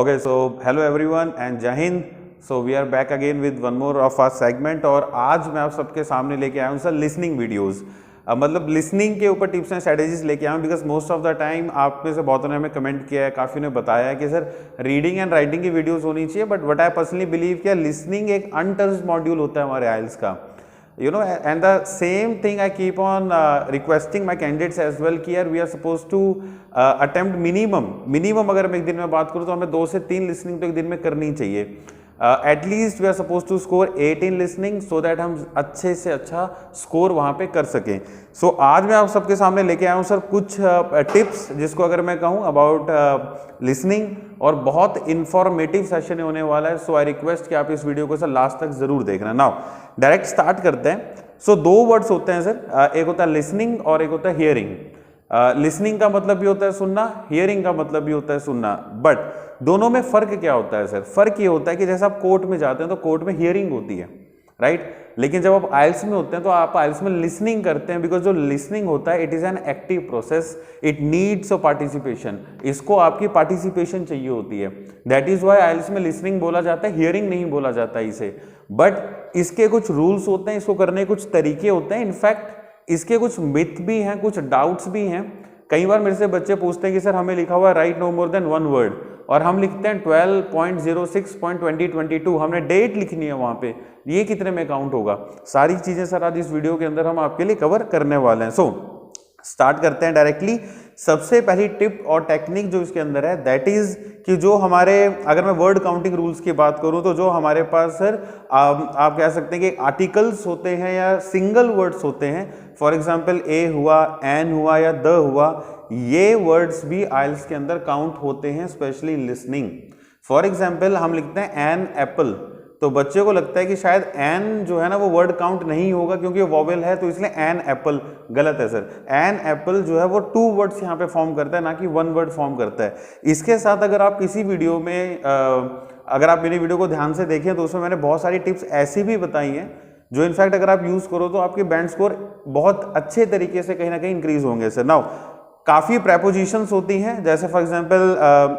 Okay, so hello everyone and Jai Hind. So we are back again with one more of our segment और आज मैं आप सबके सामने लेके आया हूँ सर लिसनिंग वीडियोस। मतलब लिसनिंग के ऊपर टिप्स एंड स्ट्रेटेजीज लेके आया हूँ because most of the time आप में से बहुतों ने हमें कमेंट किया है, काफ़ी ने बताया है कि सर रीडिंग एंड राइटिंग की वीडियोस होनी चाहिए, but what I personally believe कि लिसनिंग एक अनटच्ड मॉड्यूल होता है हमारे आइल्स का, you know, and the same thing I keep on requesting my candidates as well कि यार we are supposed to attempt minimum अगर मैं एक दिन में बात करूँ तो हमें 2 से 3 लिसनिंग तो एक दिन में करनी चाहिए। At least we are supposed to score 8 in listening so that हम अच्छे से अच्छा स्कोर वहाँ पे कर सकें। सो आज मैं आप सबके सामने लेके आया हूँ सर कुछ टिप्स जिसको अगर मैं कहूँ अबाउट लिसनिंग, और बहुत इंफॉर्मेटिव सेशन होने वाला है। सो आई रिक्वेस्ट कि आप इस वीडियो को सर लास्ट तक जरूर देखना। नाउ डायरेक्ट स्टार्ट करते हैं। सो 2 वर्ड्स होते हैं सर, एक होता है लिसनिंग और एक होता है हियरिंग। लिसनिंग का मतलब भी होता है सुनना, हियरिंग का मतलब भी होता है सुनना, बट दोनों में फर्क क्या होता है सर? फर्क ये होता है कि जैसे आप कोर्ट में जाते हैं तो कोर्ट में हियरिंग होती है, राइट, लेकिन जब आप आइल्स में होते हैं तो आप आइल्स में लिसनिंग करते हैं, बिकॉज जो लिसनिंग होता है it is an active process, it needs a participation, इसको आपकी पार्टिसिपेशन चाहिए होती है। दैट इज वाई आइल्स में लिसनिंग बोला जाता है, हियरिंग नहीं बोला जाता इसे। बट इसके कुछ रूल्स होते हैं, इसको करने के कुछ तरीके होते हैं, इनफैक्ट इसके कुछ मिथ भी हैं, कुछ डाउट्स भी हैं। कई बार मेरे से बच्चे पूछते हैं कि सर हमें लिखा हुआ है write no more than 1 word और हम लिखते हैं 12.06.2022, हमने डेट लिखनी है वहां पे, ये कितने में काउंट होगा? सारी चीजें सर आज इस वीडियो के अंदर हम आपके लिए कवर करने वाले हैं। सो स्टार्ट करते हैं डायरेक्टली। सबसे पहली टिप और टेक्निक जो इसके अंदर है दैट इज कि जो हमारे, अगर मैं वर्ड काउंटिंग रूल्स की बात करूं तो जो हमारे पास सर आप कह सकते हैं कि आर्टिकल्स होते हैं या सिंगल वर्ड्स होते हैं, फॉर एग्जांपल ए हुआ, एन हुआ या द हुआ, ये वर्ड्स भी आइल्स के अंदर काउंट होते हैं, स्पेशली लिसनिंग। फॉर एग्जांपल हम लिखते हैं एन एप्पल, तो बच्चे को लगता है कि शायद एन जो है ना वो वर्ड काउंट नहीं होगा क्योंकि वो वॉवेल है, तो इसलिए एन एप्पल। गलत है सर, एन एप्पल जो है वो 2 वर्ड्स यहाँ पे फॉर्म करता है, ना कि 1 वर्ड फॉर्म करता है। इसके साथ अगर आप किसी वीडियो में अगर आप मेरी वीडियो को ध्यान से देखें तो उसमें मैंने बहुत सारी टिप्स ऐसी भी बताई हैं जो इनफैक्ट अगर आप यूज करो तो आपके बैंड स्कोर बहुत अच्छे तरीके से कहीं ना कहीं इंक्रीज होंगे सर। नाउ काफ़ी प्रेपोजिशंस होती हैं, जैसे फॉर एग्जांपल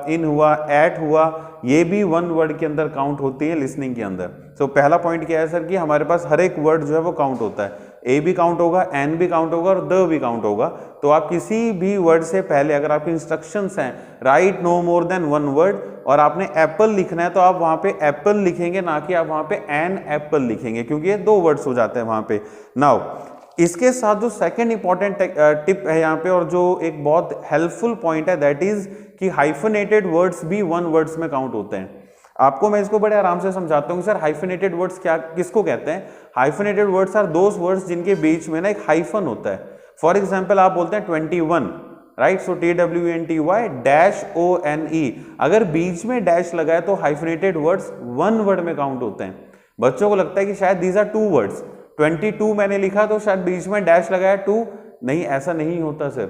इन हुआ, एट हुआ, ये भी 1 वर्ड के अंदर काउंट होती है लिसनिंग के अंदर। सो पहला पॉइंट क्या है सर कि हमारे पास हर एक वर्ड जो है वो काउंट होता है, ए भी काउंट होगा, एन भी काउंट होगा और द भी काउंट होगा। तो आप किसी भी वर्ड से पहले अगर आपकी इंस्ट्रक्शंस हैं write no more than 1 word और आपने एप्पल लिखना है तो आप वहां पे एप्पल लिखेंगे, ना कि आप वहां पे एन एप्पल लिखेंगे, क्योंकि ये 2 वर्ड्स हो जाते हैं वहां पे। नाउ इसके साथ जो सेकंड इंपॉर्टेंट टिप है यहाँ पे और जो एक बहुत हेल्पफुल पॉइंट है दैट इज कि हाइफनेटेड वर्ड्स भी 1 वर्ड्स में काउंट होते हैं। आपको मैं इसको बड़े आराम से समझाता हूँ सर, हाइफनेटेड वर्ड्स क्या किसको कहते हैं? Hyphenated words are those words जिनके बीच में ना एक हाइफन होता है। फॉर एग्जाम्पल आप बोलते हैं 21, राइट, सो TWENTY -ONE, अगर बीच में डैश लगा है तो हाइफनेटेड वर्ड्स 1 वर्ड में काउंट होते हैं। बच्चों को लगता है कि शायद दीज आर 2 वर्ड्स, 22 मैंने लिखा तो शायद बीच में डैश लगाया 2, नहीं, ऐसा नहीं होता सर।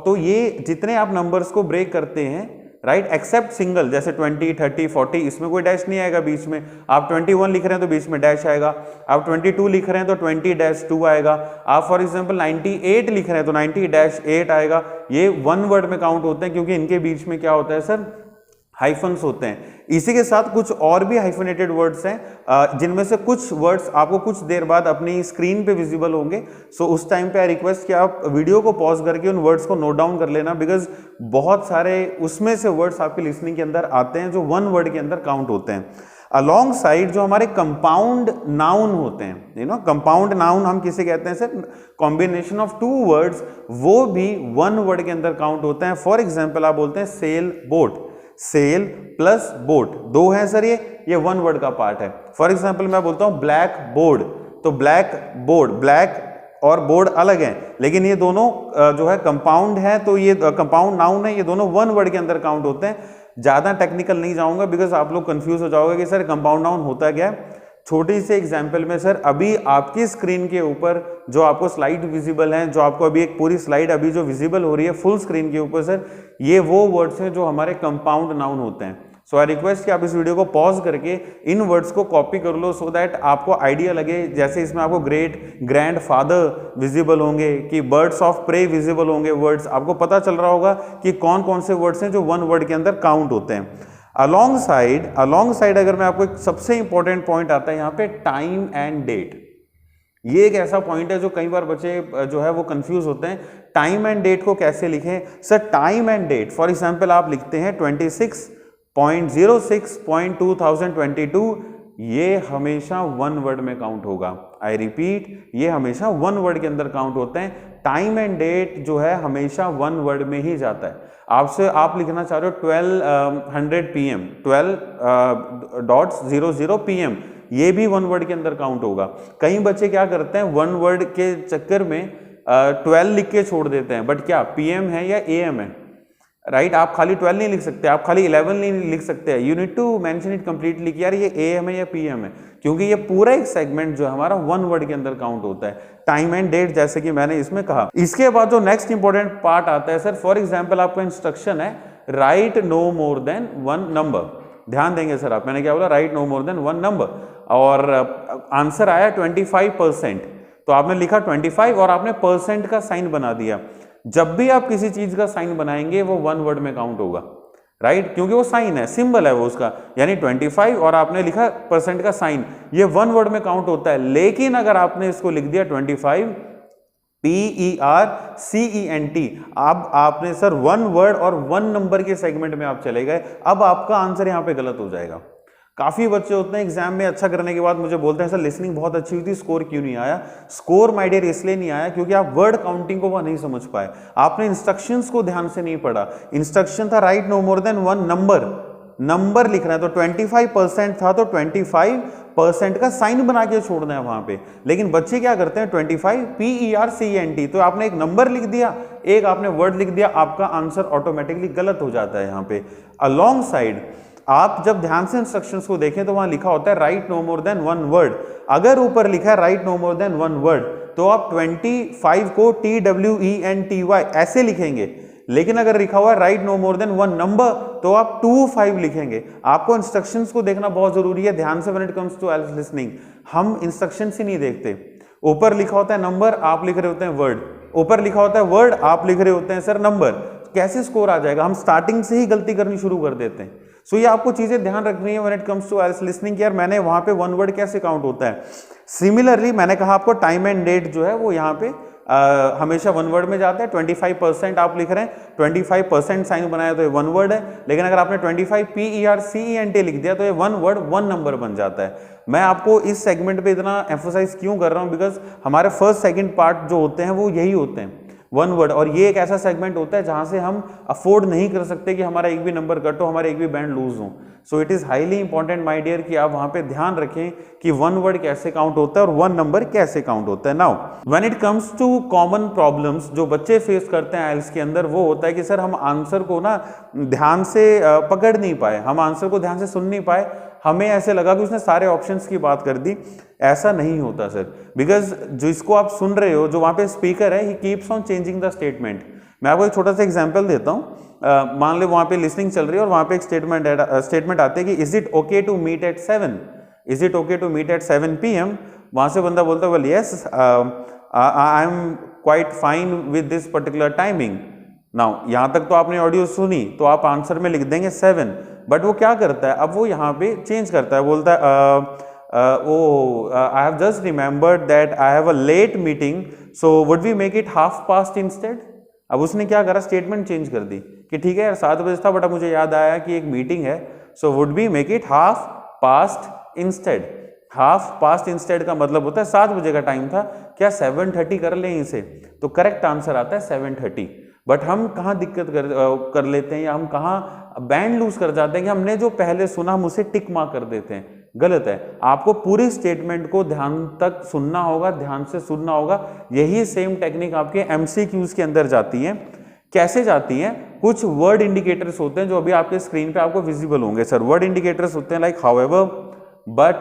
तो ये जितने आप नंबर्स को ब्रेक करते हैं, राइट, एक्सेप्ट सिंगल, जैसे 20, 30, 40, इसमें कोई डैश नहीं आएगा बीच में। आप 21 लिख रहे हैं तो बीच में डैश आएगा, आप 22 लिख रहे हैं तो 20-2 आएगा, आप फॉर एग्जांपल 98 लिख रहे हैं तो 90-8 आएगा। ये 1 वर्ड में काउंट होते हैं क्योंकि इनके बीच में क्या होता है सर? हाइफन्स होते हैं। इसी के साथ कुछ और भी हाइफनेटेड वर्ड्स हैं जिनमें से कुछ वर्ड्स आपको कुछ देर बाद अपनी स्क्रीन पे विजिबल होंगे। सो उस टाइम पे आई रिक्वेस्ट कि आप वीडियो को पॉज करके उन वर्ड्स को नोट डाउन कर लेना, बिकॉज बहुत सारे उसमें से वर्ड्स आपकी लिसनिंग के अंदर आते हैं जो 1 वर्ड के अंदर काउंट होते हैं। अलॉन्ग साइड जो हमारे कंपाउंड नाउन होते हैं, यू नो, कंपाउंड नाउन हम किसे कहते हैं सर? कॉम्बिनेशन ऑफ 2 वर्ड्स, वो भी 1 वर्ड के अंदर काउंट होते हैं। फॉर एग्जाम्पल आप बोलते हैं sail boat, sail plus boat 2 है सर, ये 1 वर्ड का पार्ट है। फॉर एग्जांपल मैं बोलता हूं ब्लैक बोर्ड, तो ब्लैक बोर्ड, ब्लैक और बोर्ड अलग हैं, लेकिन ये दोनों जो है कंपाउंड है, तो ये कंपाउंड नाउन है, ये दोनों 1 वर्ड के अंदर काउंट होते हैं। ज्यादा टेक्निकल नहीं जाऊंगा बिकॉज आप लोग कंफ्यूज हो जाओगे कि सर कंपाउंड नाउन होता क्या है। छोटी सी एग्जाम्पल में सर, अभी आपकी स्क्रीन के ऊपर जो आपको स्लाइड विजिबल है, जो आपको अभी एक पूरी स्लाइड अभी जो विजिबल हो रही है फुल स्क्रीन के ऊपर सर, ये वो वर्ड्स हैं जो हमारे कंपाउंड नाउन होते हैं। सो आई रिक्वेस्ट कि आप इस वीडियो को पॉज करके इन वर्ड्स को कॉपी कर लो सो दैट आपको आइडिया लगे। जैसे इसमें आपको ग्रेट ग्रैंड फादर विजिबल होंगे, कि बर्ड्स ऑफ प्रे विजिबल होंगे वर्ड्स, आपको पता चल रहा होगा कि कौन कौन से वर्ड्स हैं जो 1 वर्ड के अंदर काउंट होते हैं। अलोंग साइड अगर मैं आपको एक सबसे इंपॉर्टेंट पॉइंट आता है यहाँ पे, टाइम एंड डेट। ये एक ऐसा पॉइंट है जो कई बार बच्चे जो है वो कंफ्यूज होते हैं, टाइम एंड डेट को कैसे लिखें। Sir time and date, for example आप लिखते हैं 26.06.2022, ये हमेशा वन वर्ड में काउंट होगा। आई रिपीट, ये हमेशा वन वर्ड के अंदर काउंट होते हैं। टाइम एंड डेट जो है हमेशा वन वर्ड में ही जाता है। आपसे आप लिखना चाह रहे हो 1200 PM, 12.00 PM, ये भी वन वर्ड के अंदर काउंट होगा। कई बच्चे क्या करते हैं, वन वर्ड के चक्कर में 12 लिख के छोड़ देते हैं, बट क्या PM है या AM है, राइट? आप खाली 12 नहीं लिख सकते, आप खाली 11 नहीं लिख सकते, you need to mention it completely कि यार ये AM है या PM है, क्योंकि ये पूरा एक सेगमेंट जो है हमारा वन वर्ड के अंदर काउंट होता है, टाइम एंड डेट, जैसे कि मैंने इसमें कहा। इसके बाद जो नेक्स्ट इंपॉर्टेंट पार्ट आता है सर, फॉर एग्जाम्पल आपका इंस्ट्रक्शन है write no more than one number. ध्यान देंगे सर आप, मैंने क्या बोला, write no more than one number, और आंसर आया 25%, तो आपने लिखा 25 और आपने परसेंट का साइन बना दिया। जब भी आप किसी चीज का साइन बनाएंगे वो वन वर्ड में काउंट होगा, राइट? क्योंकि वो साइन है, सिंबल है वो उसका, यानी 25 और आपने लिखा परसेंट का साइन, ये वन वर्ड में काउंट होता है। लेकिन अगर आपने इसको लिख दिया 25 PERCENT, अब आपने सर वन वर्ड और वन नंबर के सेगमेंट में आप चले गए, अब आपका आंसर यहां पे गलत हो जाएगा। काफी बच्चे होते हैं एग्जाम में अच्छा करने के बाद मुझे बोलते हैं सर लिसनिंग बहुत अच्छी हुई थी, स्कोर क्यों नहीं आया? स्कोर माय डियर इसलिए नहीं आया क्योंकि आप वर्ड काउंटिंग को वह नहीं समझ पाए, आपने इंस्ट्रक्शंस को ध्यान से नहीं पढ़ा। इंस्ट्रक्शन था write no more than one number लिखना है, तो 25% था तो 25% का साइन बना के छोड़ना है वहां पे। लेकिन बच्चे क्या करते हैं 25 PERCENT, तो आपने एक नंबर लिख दिया, एक आपने वर्ड लिख दिया, आपका आंसर ऑटोमेटिकली गलत हो जाता है। यहाँ पे अलोंग साइड आप जब ध्यान से इंस्ट्रक्शंस को देखें तो वहां लिखा होता है write no more than one word. अगर ऊपर लिखा है write no more than one word तो आप 25 को TWENTY ऐसे लिखेंगे, लेकिन अगर लिखा हुआ है write no more than one number तो आप 25 लिखेंगे। आपको इंस्ट्रक्शंस को देखना बहुत जरूरी है ध्यान से। When it comes to IELTS listening हम इंस्ट्रक्शंस ही नहीं देखते। ऊपर लिखा होता है नंबर, आप लिख रहे होते हैं वर्ड, ऊपर लिखा होता है वर्ड, आप लिख रहे होते हैं सर नंबर, कैसे स्कोर आ जाएगा? हम स्टार्टिंग से ही गलती करनी शुरू कर देते हैं। सो ये आपको चीजें ध्यान रखनी है when it comes to IELTS listening, यार मैंने वहां पे वन वर्ड कैसे काउंट होता है। सिमिलरली मैंने कहा आपको टाइम एंड डेट जो है वो यहाँ पे हमेशा वन वर्ड में जाता है। 25% आप लिख रहे हैं, 25% साइन बनाया तो ये वन वर्ड है, लेकिन अगर आपने 25 PERCENT लिख दिया तो ये वन वर्ड वन नंबर बन जाता है। मैं आपको इस सेगमेंट पे इतना एम्फोसाइज क्यों कर रहा हूँ, बिकॉज हमारे फर्स्ट सेकंड पार्ट जो होते हैं वो यही होते हैं, वन वर्ड, और ये एक ऐसा सेगमेंट होता है जहां से हम अफोर्ड नहीं कर सकते कि हमारा एक भी नंबर कट हो, हमारे एक भी बैंड लूज हो। So it is highly important my dear कि आप वहां पे ध्यान रखें कि वन वर्ड कैसे काउंट होता है और वन नंबर कैसे काउंट होता है। Now when it comes to common problems जो बच्चे फेस करते हैं आइल्स के अंदर, वो होता है कि सर हम आंसर को ना ध्यान से पकड़ नहीं पाए, हम आंसर को ध्यान से सुन नहीं पाए, हमें ऐसे लगा कि उसने सारे ऑप्शंस की बात कर दी। ऐसा नहीं होता सर, बिकॉज जिसको आप सुन रहे हो, जो वहां पे स्पीकर है, he keeps on changing the statement. मैं आपको एक छोटा सा एग्जांपल देता हूँ। मान लो वहां पे लिसनिंग चल रही है और वहां पे एक स्टेटमेंट आते हैं कि is it okay to meet at 7, is it okay to meet at 7 PM। वहां से बंदा बोलता है well yes I am quite fine with this particular timing. Now यहां तक तो आपने ऑडियो सुनी, तो आप आंसर में लिख देंगे 7, बट वो क्या करता है, अब वो यहाँ पे चेंज करता है, बोलता है I have just remembered that I have a late meeting, so would we make it 1/2 instead. अब उसने क्या करा, स्टेटमेंट चेंज कर दी कि ठीक है यार 7 बजे था, बट अब मुझे याद आया कि एक मीटिंग है, so would we make it 1/2 instead. 1/2 instead का मतलब होता है 7 बजे का टाइम था, क्या 7:30 कर लें इसे, तो करेक्ट आंसर आता है 7:30। बट हम कहाँ दिक्कत कर लेते हैं, या हम कहाँ बैंड लूज कर जाते हैं कि हमने जो पहले सुना हम उसे टिक मार्क कर देते हैं। गलत है, आपको पूरी स्टेटमेंट को ध्यान तक सुनना होगा, ध्यान से सुनना होगा। यही सेम टेक्निक आपके MCQs के अंदर जाती है। कैसे जाती हैं, कुछ वर्ड इंडिकेटर्स होते हैं जो अभी आपके स्क्रीन पे आपको विजिबल होंगे। सर वर्ड इंडिकेटर्स होते हैं like however, but,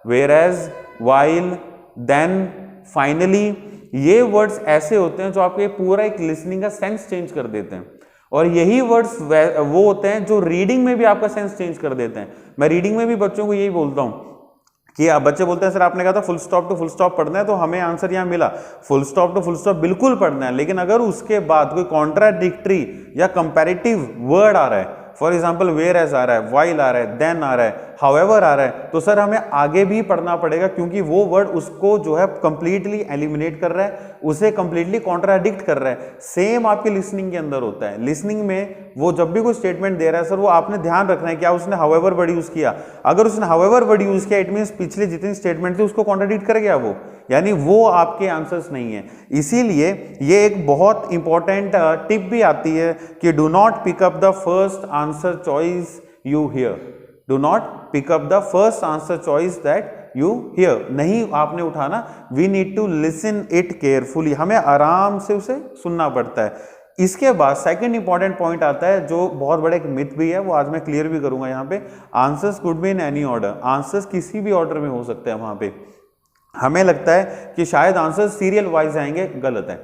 whereas, while, then, finally. ये वर्ड्स ऐसे होते हैं जो आपके पूरा एक लिसनिंग का सेंस चेंज कर देते हैं, और यही वर्ड्स वो होते हैं जो रीडिंग में भी आपका सेंस चेंज कर देते हैं। मैं रीडिंग में भी बच्चों को यही बोलता हूं कि आप बच्चे बोलते हैं सर आपने कहा था full stop to full stop पढ़ना है, तो हमें आंसर यहां मिला full stop to full stop बिल्कुल पढ़ना है, लेकिन अगर उसके बाद कोई कॉन्ट्राडिक्टरी या कंपैरेटिव वर्ड आ रहा है, फॉर एग्जाम्पल वेयर एज आ रहा है, वाइल आ रहा है, देन आ रहा है, हाउएवर आ रहा है, तो सर हमें आगे भी पढ़ना पड़ेगा क्योंकि वो वर्ड उसको जो है कंप्लीटली एलिमिनेट कर रहा है, उसे कंप्लीटली कॉन्ट्राडिक्ट कर रहा है। सेम आपके लिसनिंग के अंदर होता है। लिसनिंग में वो जब भी कोई स्टेटमेंट दे रहा है सर, वो आपने ध्यान रखना है क्या उसने हाउएवर वर्ड यूज किया। अगर उसने हाउएवर वर्ड यूज किया, इट मींस पिछले जितनी स्टेटमेंट थी उसको कॉन्ट्राडिक्ट कर गया वो, यानी वो आपके आंसर्स नहीं है। इसीलिए ये एक बहुत इंपॉर्टेंट टिप भी आती है कि do not pick up the first answer choice you hear, do not pick up the first answer choice that you hear, नहीं आपने उठाना, we need to listen it carefully, हमें आराम से उसे सुनना पड़ता है। इसके बाद सेकंड इंपॉर्टेंट पॉइंट आता है जो बहुत बड़ा एक मिथ भी है, वो आज मैं क्लियर भी करूंगा यहाँ पे। Answers could be in any order, answers किसी भी ऑर्डर में हो सकते हैं। वहां पे हमें लगता है कि शायद आंसर्स सीरियल वाइज आएंगे, गलत है।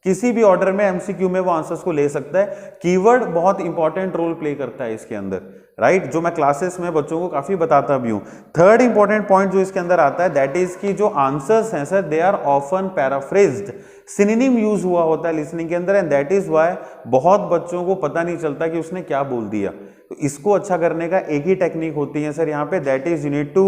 किसी भी ऑर्डर में एमसीक्यू में वो आंसर्स को ले सकता है। कीवर्ड बहुत इंपॉर्टेंट रोल प्ले करता है इसके अंदर, राइट, जो मैं क्लासेस में बच्चों को काफी बताता भी हूं। थर्ड इंपॉर्टेंट पॉइंट जो इसके अंदर आता है दैट इज कि जो आंसर्स हैं sir, they are often paraphrased, synonym use हुआ होता है लिसनिंग के अंदर, एंड दैट इज व्हाई बहुत बच्चों को पता नहीं चलता कि उसने क्या बोल दिया। तो इसको अच्छा करने का एक ही टेक्निक होती है सर यहाँ पे, that is you need to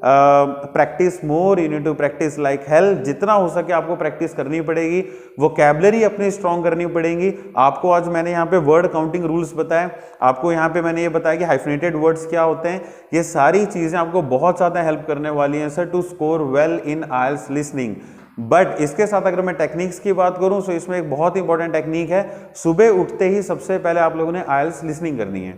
practise more, you need to practise like hell. जितना हो सके आपको प्रैक्टिस करनी पड़ेगी, वोकैबुलरी अपनी स्ट्रॉन्ग करनी पड़ेगी। आपको आज मैंने यहाँ पे वर्ड काउंटिंग रूल्स बताए, आपको यहाँ पे मैंने ये बताया कि हाइफनेटेड वर्ड्स क्या होते हैं। ये सारी चीजें आपको बहुत ज्यादा हेल्प करने वाली हैं sir to score well in IELTS listening. But इसके साथ अगर मैं टेक्निक्स की बात करूं तो इसमें एक बहुत इंपॉर्टेंट टेक्निक है, सुबह उठते ही सबसे पहले आप लोगों ने आइल्स लिसनिंग करनी है,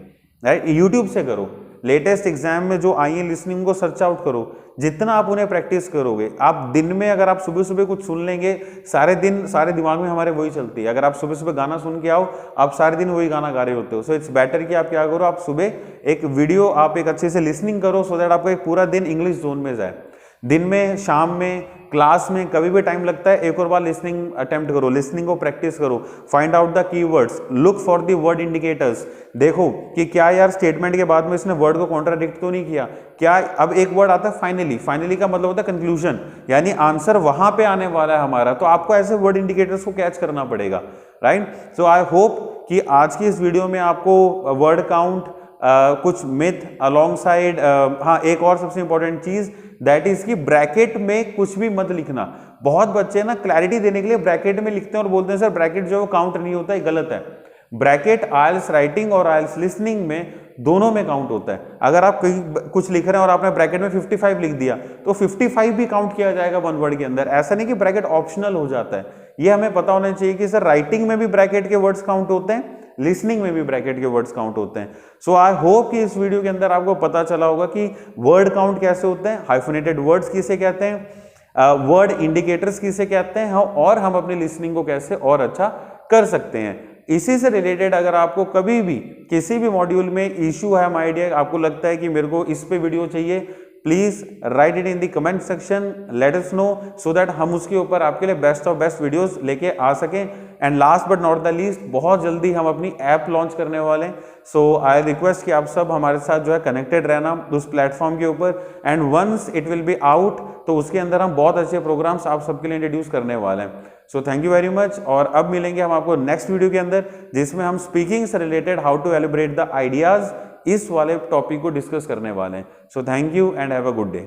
राइट। यूट्यूब से करो, लेटेस्ट एग्जाम में जो आई है लिसनिंग को सर्च आउट करो। जितना आप उन्हें प्रैक्टिस करोगे, आप दिन में अगर आप सुबह सुबह कुछ सुन लेंगे, सारे दिन सारे दिमाग में हमारे वही चलती है। अगर आप सुबह सुबह गाना सुन के आओ, आप सारे दिन वही गाना गा रहे होते हो। सो इट्स बेटर कि आप क्या करो, आप सुबह एक वीडियो आप एक अच्छे से लिसनिंग करो, सो दैट आपका एक पूरा दिन इंग्लिश जोन में जाए। दिन में, शाम में, क्लास में, कभी भी टाइम लगता है, एक और बार लिसनिंग अटेम्प्ट करो, लिसनिंग को प्रैक्टिस करो। Find out the keywords, look for the word indicators. देखो कि क्या यार स्टेटमेंट के बाद में इसने वर्ड को कॉन्ट्राडिक्ट तो नहीं किया क्या। अब एक वर्ड आता है फाइनली, फाइनली का मतलब होता है कंक्लूजन, यानी आंसर वहां पे आने वाला है हमारा। तो आपको ऐसे वर्ड इंडिकेटर्स को कैच करना पड़ेगा, राइट। सो आई होप कि आज की इस वीडियो में आपको वर्ड काउंट, कुछ मिथ अलोंग साइड, हाँ एक और सबसे इंपॉर्टेंट चीज दैट इज कि ब्रैकेट में कुछ भी मत लिखना। बहुत बच्चे ना क्लैरिटी देने के लिए ब्रैकेट में लिखते हैं और बोलते हैं सर ब्रैकेट जो काउंट नहीं होता है, गलत है। ब्रैकेट आइल्स राइटिंग और आइल्स लिसनिंग में दोनों में काउंट होता है। अगर आप कहीं कुछ लिख रहे हैं और आपने ब्रैकेट में 55 लिख दिया तो 55 भी काउंट किया जाएगा वन वर्ड के अंदर। ऐसा नहीं कि ब्रैकेट ऑप्शनल हो जाता है। ये हमें पता होना चाहिए कि सर राइटिंग में भी ब्रैकेट के वर्ड्स काउंट होते हैं, लिसनिंग में भी ब्रैकेट के वर्ड्स काउंट होते हैं। सो आई होप कि इस वीडियो के अंदर आपको पता चला होगा कि वर्ड काउंट कैसे होते हैं, हाइफनेटेड वर्ड्स किसे कहते हैं, वर्ड इंडिकेटर्स किसे कहते हैं, और हम अपनी लिसनिंग को कैसे और अच्छा कर सकते हैं। इसी से रिलेटेड अगर आपको कभी भी किसी भी मॉड्यूल में इश्यू है, माय डियर, आपको लगता है कि मेरे को इस पे वीडियो चाहिए, please right it in the comment section, let us know, so that हम उसके ऊपर आपके लिए बेस्ट ऑफ बेस्ट वीडियोस लेके आ सकें। And last but not the least, बहुत जल्दी हम अपनी ऐप लॉन्च करने वाले हैं। सो आई रिक्वेस्ट कि आप सब हमारे साथ जो है कनेक्टेड रहना उस प्लेटफॉर्म के ऊपर। And once it will be out तो उसके अंदर हम बहुत अच्छे प्रोग्राम्स आप सबके लिए इंट्रोड्यूस करने वाले हैं। So thank you very much. और अब मिलेंगे हम आपको नेक्स्ट वीडियो के अंदर, जिसमें हम स्पीकिंग से related how to elaborate the ideas इस वाले टॉपिक को डिस्कस करने वाले हैं। So thank you and have a good day.